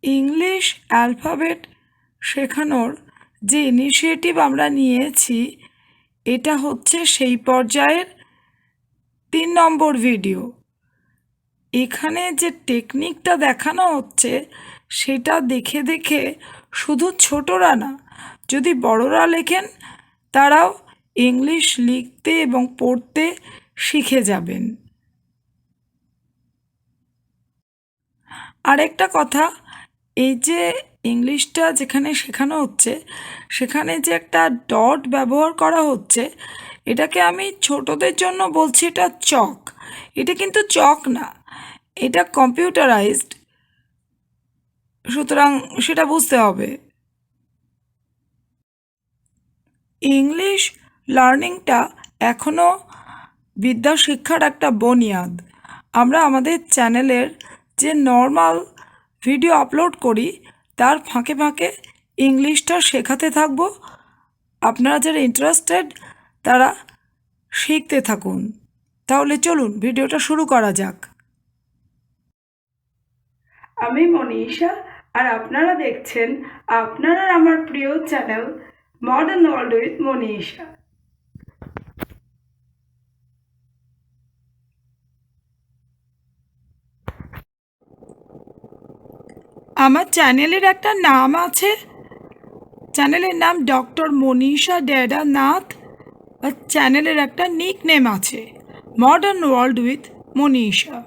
English alphabet শেখানোর যে initiative আমরা নিয়েছি এটা হচ্ছে সেই পর্যায়ের 3 নম্বর ভিডিও। এখানে যে টেকনিকটা দেখানো হচ্ছে সেটা দেখে দেখে শুধু ছোটরা না, যদি বড়রা লেখেন তারাও ইংলিশ লিখতে এবং পড়তে শিখে যাবেন। আরেকটা কথা, এই যে ইংলিশটা যেখানে শেখানো হচ্ছে সেখানে যে একটা ডট ব্যবহার করা হচ্ছে, এটাকে আমি ছোটদের জন্য বলছি এটা চক। এটা কিন্তু চক না, এটা কম্পিউটারাইজড, সুতরাং সেটা বুঝতে হবে। ইংলিশ লার্নিংটা এখনও বিদ্যা শিক্ষার একটা বুনিয়াদ। আমরা আমাদের চ্যানেলের যে নর্মাল ভিডিও আপলোড করি তার ফাঁকে ফাঁকে ইংলিশটা শেখাতে থাকবো। আপনারা যারা ইন্টারেস্টেড তারা শিখতে থাকুন। তাহলে চলুন ভিডিওটা শুরু করা যাক। আমি মনীষা, আর আপনারা দেখছেন আপনার আর আমার প্রিয় channel Modern World with Manisha. আমার চ্যানেলের একটা নাম আছে, চ্যানেলের নাম ডক্টর মনীষা ডেরা নাথ, আর চ্যানেলের একটা নিক নেম আছে Modern World with Manisha.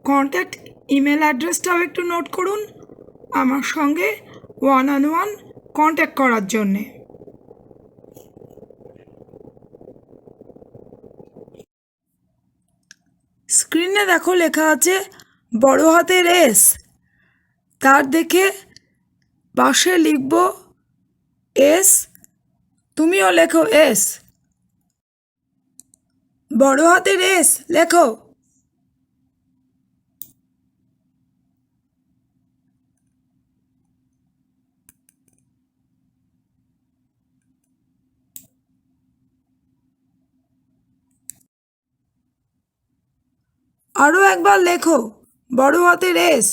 Contact email অ্যাড্রেসটাও একটু নোট করুন আমার সঙ্গে 1-on-1 কন্ট্যাক্ট করার জন্যে। স্ক্রিনে দেখো লেখা আছে বড় হাতের এস, তার দেখে পাশে লিখব এস, তুমিও লেখো এস। বড় হাতের এস লেখো। আরও একবার লেখো বড় হাতের এস।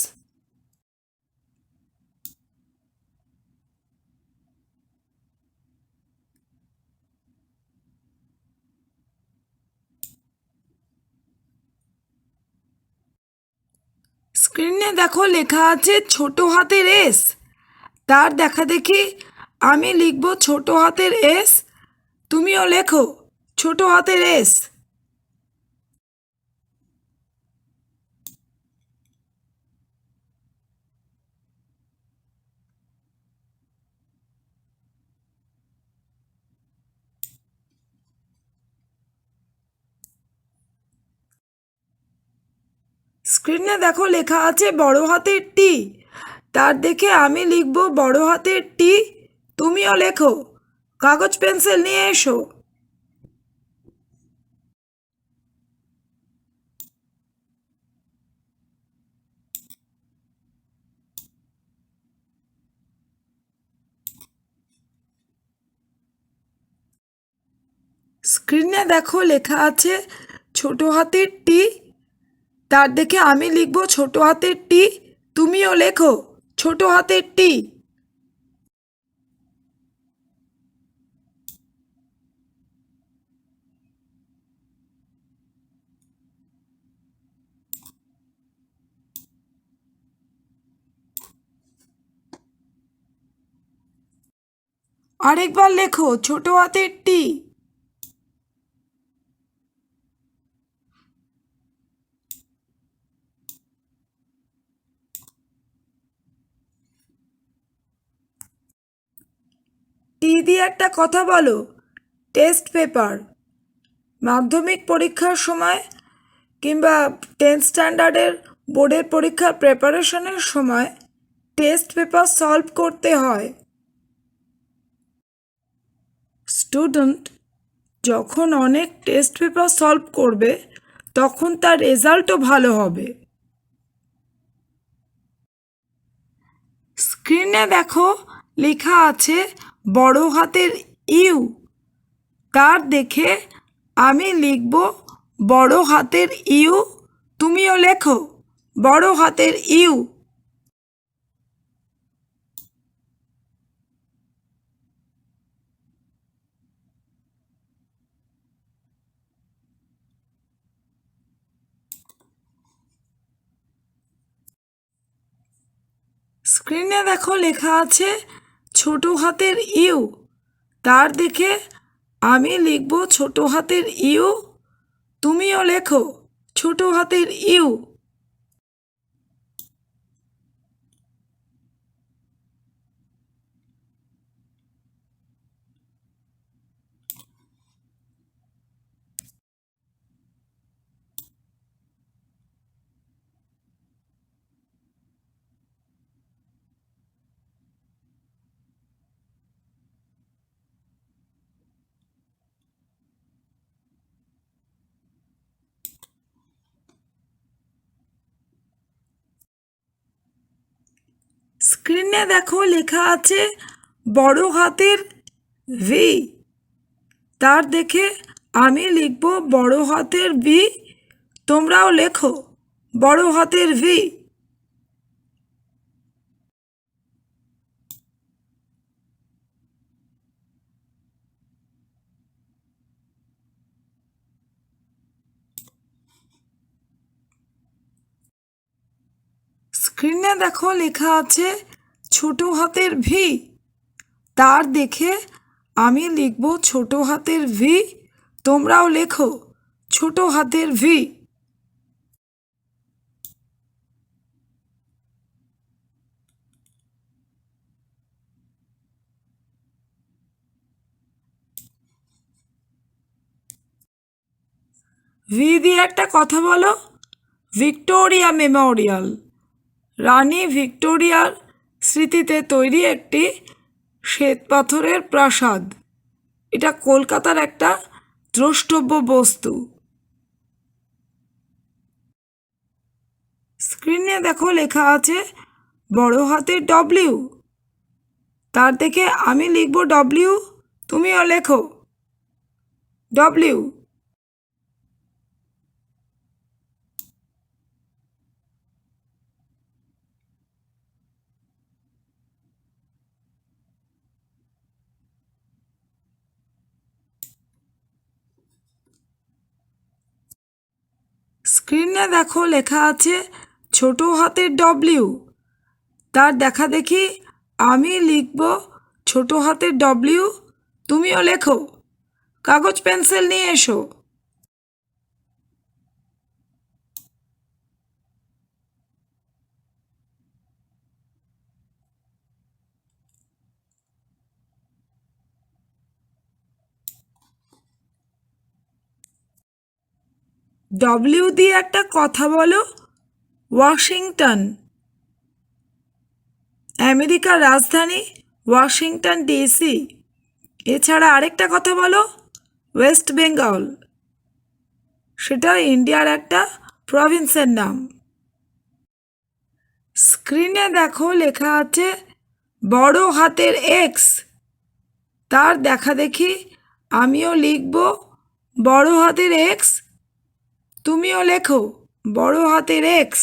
স্ক্রিনে দেখো লেখা আছে ছোট হাতের এস, তার দেখা দেখি আমি লিখব ছোট হাতের এস, তুমিও লেখো ছোট হাতের এস। স্ক্রিনে দেখো লেখা আছে বড় হাতের টি, তার দেখে আমি লিখব বড় হাতের টি, তুমিও লেখো, কাগজ পেন্সিল নিয়ে এসো। স্ক্রিনে দেখো লেখা আছে ছোট হাতের টি, তার দেখে আমি লিখব ছোট হাতের টি, তুমিও লেখো ছোট হাতের টি। আরেকবার লেখো ছোট হাতের টি। টি দিয়ে একটা কথা বলো, টেস্ট পেপার। মাধ্যমিক পরীক্ষার সময় কিংবা 10th স্ট্যান্ডার্ডের বোর্ডের পরীক্ষার প্রিপারেশনের সময় টেস্ট পেপার সলভ করতে হয়। স্টুডেন্ট যখন অনেক টেস্ট পেপার সলভ করবে তখন তার রেজাল্টও ভালো হবে। স্ক্রিনে দেখো লেখা আছে বড় হাতের ইউ, তার দেখে আমি লিখব বড় হাতের ইউ, তুমিও লেখো বড় হাতের ইউ। স্ক্রিনে দেখো লেখা আছে ছোট হাতের ইউ, তার দেখে আমি লিখব ছোট হাতের ইউ, তুমিও লেখো ছোট হাতের ইউ। স্ক্রিনে দেখো লেখা আছে বড় হাতের ভি, তার দেখে আমি লিখব বড় হাতের ভি, তোমরাও লেখো বড় হাতের ভি। স্ক্রিনে দেখো লেখা আছে ছোট হাতের ভি, তার দেখে আমি লিখব ছোট হাতের ভি, তোমরাও লেখো ছোট হাতের ভি। ভি দিয়ে একটা কথা বলো। ভিক্টোরিয়া মেমোরিয়াল, রানী ভিক্টোরিয়ার স্মৃতিতে তৈরি একটি শ্বেতপাথরের প্রাসাদ। এটা কলকাতার একটা দ্রষ্টব্য বস্তু। স্ক্রিনে দেখো লেখা আছে বড় হাতের ডব্লিউ, তার থেকে আমি লিখব ডব্লিউ, তুমিও লেখো ডব্লিউ। স্ক্রিনে দেখো লেখা আছে ছোট হাতের ডব্লিউ, তার দেখা দেখি আমি লিখব ছোট হাতের ডব্লিউ, তুমিও লেখো। কাগজ পেন্সিল নিয়ে এসো। ডব্লিউ দিয়ে একটা কথা বলো। ওয়াশিংটন, আমেরিকার রাজধানী ওয়াশিংটন ডিসি। এছাড়া আরেকটা কথা বলো ওয়েস্ট বেঙ্গল, সেটা ইন্ডিয়ার একটা প্রভিন্সের নাম। স্ক্রিনে দেখো লেখা আছে বড় হাতের এক্স, তার দেখা দেখি আমিও লিখব বড় হাতের এক্স, তুমিও লেখো বড় হাতের এক্স।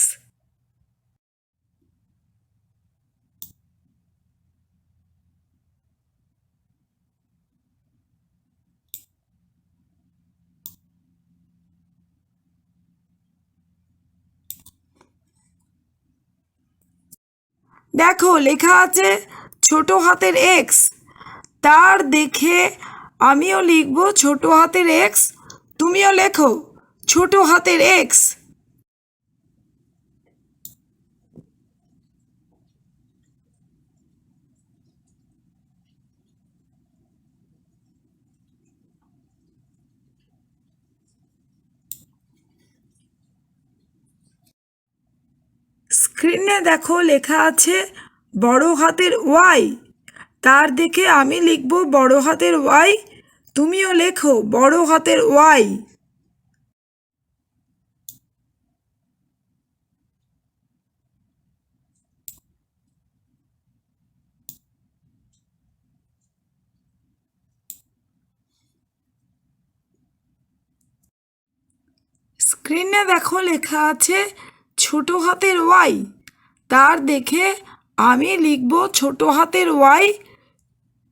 দেখো লেখা আছে ছোট হাতের এক্স, তার দেখে আমিও লিখব ছোট হাতের এক্স, তুমিও লেখো ছোট হাতের এক্স। স্ক্রিনে দেখো লেখা আছে বড় হাতের ওয়াই, তার দেখে আমি লিখব বড় হাতের ওয়াই, তুমিও লেখো বড় হাতের ওয়াই। স্ক্রিনে দেখো লেখা আছে ছোট হাতের ওয়াই, তার দেখে আমি লিখব ছোট হাতের ওয়াই,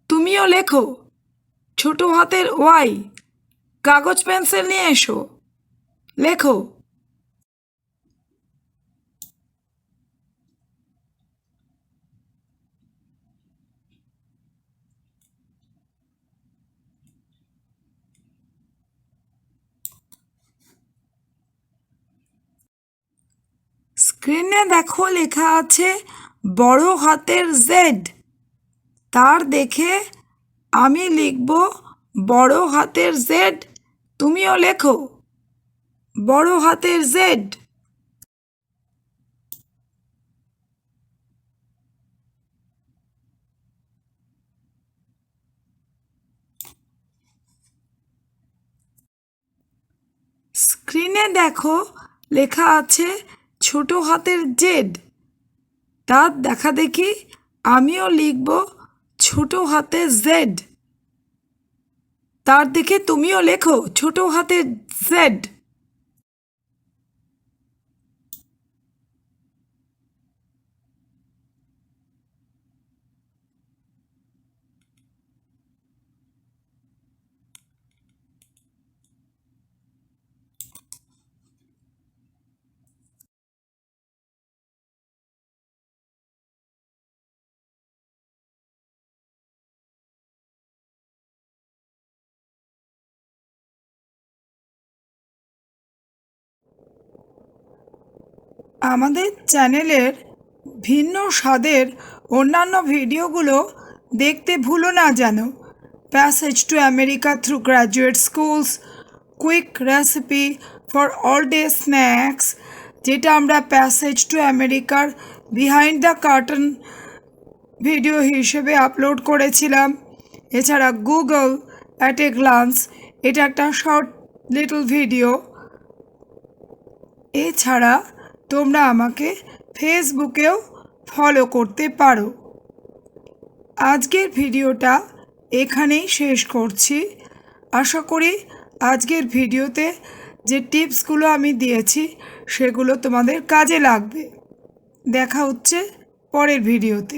তুমিও লেখো ছোট হাতের ওয়াই। কাগজ পেন্সিল নিয়ে এসো, লেখো। স্ক্রিনে দেখো লেখা আছে বড় হাতের জেড, তার দেখে আমি লিখব বড় হাতের জেড, তুমিও লেখো বড় হাতের জেড। স্ক্রিনে দেখো লেখা আছে ছোট হাতের জেড, তার দেখা দেখি আমিও লিখব ছোট হাতের জেড, তার দেখে তুমিও লেখো ছোট হাতের জেড। আমাদের চ্যানেলের ভিন্ন স্বাদের অন্যান্য ভিডিওগুলো দেখতে ভুলো না যেন। Passage to America through graduate schools, quick recipe for all day snacks, যেটা আমরা প্যাসেজ টু আমেরিকার বিহাইন্ড দ্য কার্টন ভিডিও হিসেবে আপলোড করেছিলাম। এছাড়া গুগল অ্যাট এ গ্লান্স, এটা একটা শর্ট লিটল ভিডিও। এছাড়া তোমরা আমাকে ফেসবুকেও ফলো করতে পারো। আজকের ভিডিওটা এখানেই শেষ করছি। আশা করি আজকের ভিডিওতে যে টিপসগুলো আমি দিয়েছি সেগুলো তোমাদের কাজে লাগবে। দেখা হচ্ছে পরের ভিডিওতে।